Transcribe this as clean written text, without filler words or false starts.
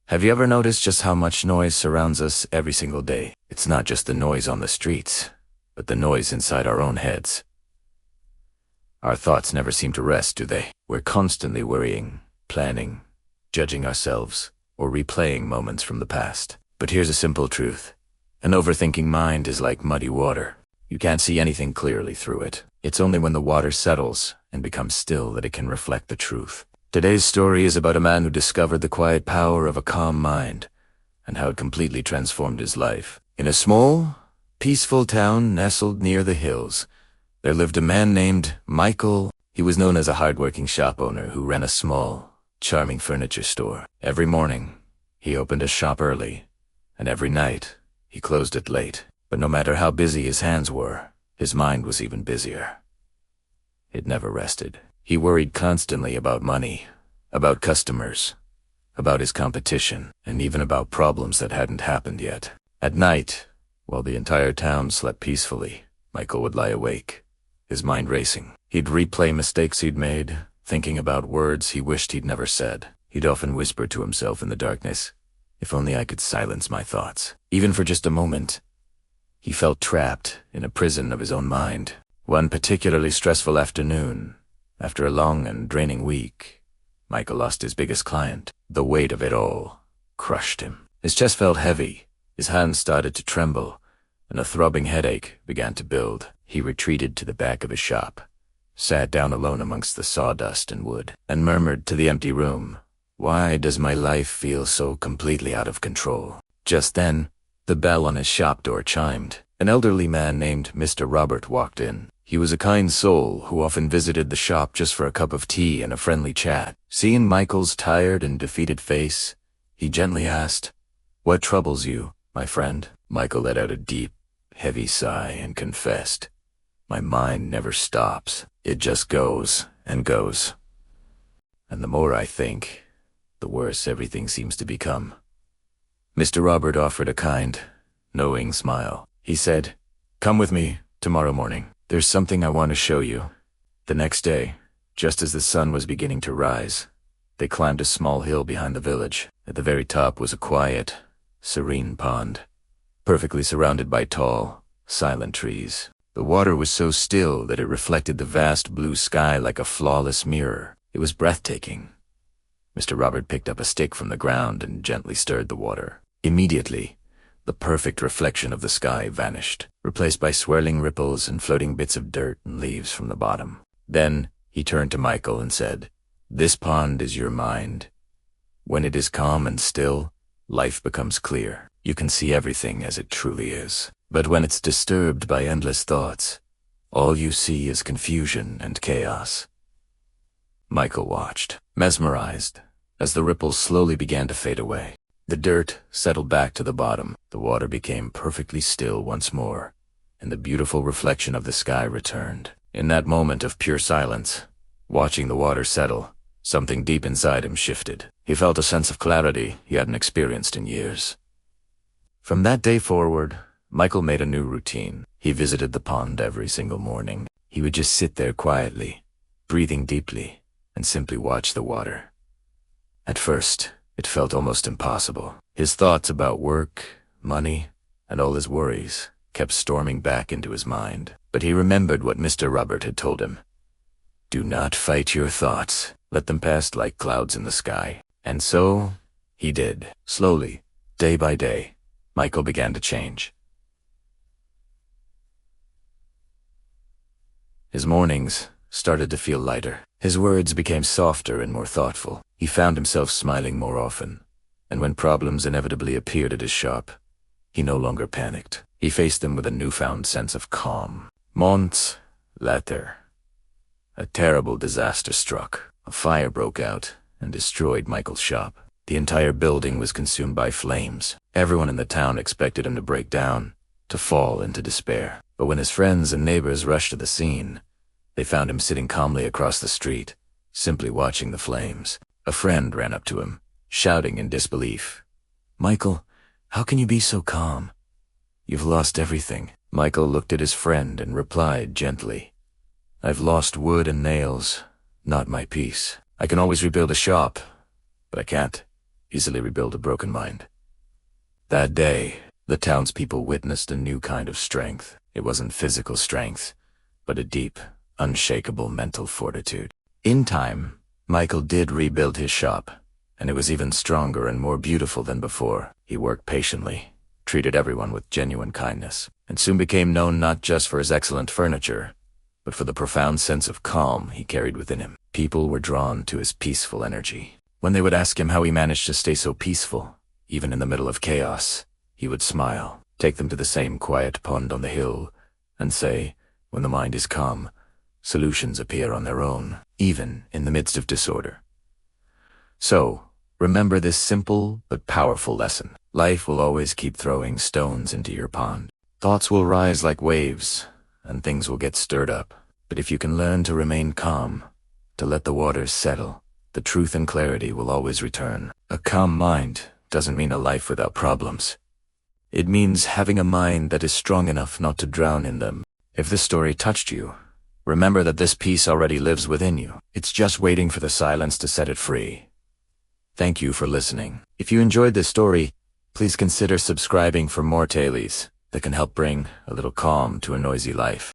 Have you ever noticed just how much noise surrounds us every single day? It's not just the noise on the streets, but the noise inside our own heads. Our thoughts never seem to rest, do they? We're constantly worrying, planning, judging ourselves, or replaying moments from the past. But here's a simple truth. An overthinking mind is like muddy water. You can't see anything clearly through it. It's only when the water settles and becomes still that it can reflect the truth. Today's story is about a man who discovered the quiet power of a calm mind and how it completely transformed his life. In a small, peaceful town nestled near the hills, there lived a man named Michael. He was known as a hard-working shop owner who ran a small, charming furniture store. Every morning, he opened his shop early, and every night, he closed it late. But no matter how busy his hands were, his mind was even busier. It never rested. He worried constantly about money, about customers, about his competition, and even about problems that hadn't happened yet. At night, while the entire town slept peacefully, Michael would lie awake, his mind racing. He'd replay mistakes he'd made, thinking about words he wished he'd never said. He'd often whisper to himself in the darkness, "If only I could silence my thoughts." Even for just a moment, he felt trapped in a prison of his own mind. One particularly stressful afternoon, after a long and draining week, Michael lost his biggest client. The weight of it all crushed him. His chest felt heavy, his hands started to tremble, and a throbbing headache began to build. He retreated to the back of his shop, sat down alone amongst the sawdust and wood, and murmured to the empty room, "Why does my life feel so completely out of control?" Just then, the bell on his shop door chimed. An elderly man named Mr. Robert walked in. He was a kind soul who often visited the shop just for a cup of tea and a friendly chat. Seeing Michael's tired and defeated face, he gently asked, "What troubles you, my friend?" Michael let out a deep, heavy sigh and confessed, "My mind never stops. It just goes and goes. And the more I think, the worse everything seems to become." Mr. Robert offered a kind, knowing smile. He said, "Come with me tomorrow morning. There's something I want to show you." The next day, just as the sun was beginning to rise, they climbed a small hill behind the village. At the very top was a quiet, serene pond, perfectly surrounded by tall, silent trees. The water was so still that it reflected the vast blue sky like a flawless mirror. It was breathtaking. Mr. Robert picked up a stick from the ground and gently stirred the water. Immediately, the perfect reflection of the sky vanished, replaced by swirling ripples and floating bits of dirt and leaves from the bottom. Then he turned to Michael and said, "This pond is your mind. When it is calm and still, life becomes clear. You can see everything as it truly is. But when it's disturbed by endless thoughts, all you see is confusion and chaos." Michael watched, mesmerized, as the ripples slowly began to fade away. The dirt settled back to the bottom, the water became perfectly still once more, and the beautiful reflection of the sky returned. In that moment of pure silence, watching the water settle, something deep inside him shifted. He felt a sense of clarity he hadn't experienced in years. From that day forward, Michael made a new routine. He visited the pond every single morning. He would just sit there quietly, breathing deeply, and simply watch the water. At first, it felt almost impossible. His thoughts about work, money, and all his worries kept storming back into his mind. But he remembered what Mr. Robert had told him. "Do not fight your thoughts. Let them pass like clouds in the sky." And so, he did. Slowly, day by day, Michael began to change. His mornings started to feel lighter. His words became softer and more thoughtful. He found himself smiling more often, and when problems inevitably appeared at his shop, he no longer panicked. He faced them with a newfound sense of calm. Months later, a terrible disaster struck. A fire broke out and destroyed Michael's shop. The entire building was consumed by flames. Everyone in the town expected him to break down, to fall into despair. But when his friends and neighbors rushed to the scene, they found him sitting calmly across the street, simply watching the flames. A friend ran up to him, shouting in disbelief, "Michael, how can you be so calm? You've lost everything." Michael looked at his friend and replied gently, "I've lost wood and nails, not my peace. I can always rebuild a shop, but I can't easily rebuild a broken mind. That day, the townspeople witnessed a new kind of strength. It wasn't physical strength, but a deep, unshakable mental fortitude. In time, Michael did rebuild his shop, and it was even stronger and more beautiful than before. He worked patiently, treated everyone with genuine kindness, and soon became known not just for his excellent furniture, but for the profound sense of calm he carried within him. People were drawn to his peaceful energy. When they would ask him how he managed to stay so peaceful, even in the middle of chaos, he would smile, take them to the same quiet pond on the hill, and say, "When the mind is calm, solutions appear on their own, even in the midst of disorder." So, remember this simple but powerful lesson. Life will always keep throwing stones into your pond. Thoughts will rise like waves, and things will get stirred up. But if you can learn to remain calm, to let the waters settle, the truth and clarity will always return. A calm mind doesn't mean a life without problems. It means having a mind that is strong enough not to drown in them. If this story touched you, remember that this peace already lives within you. It's just waiting for the silence to set it free. Thank you for listening. If you enjoyed this story, please consider subscribing for more tailies that can help bring a little calm to a noisy life.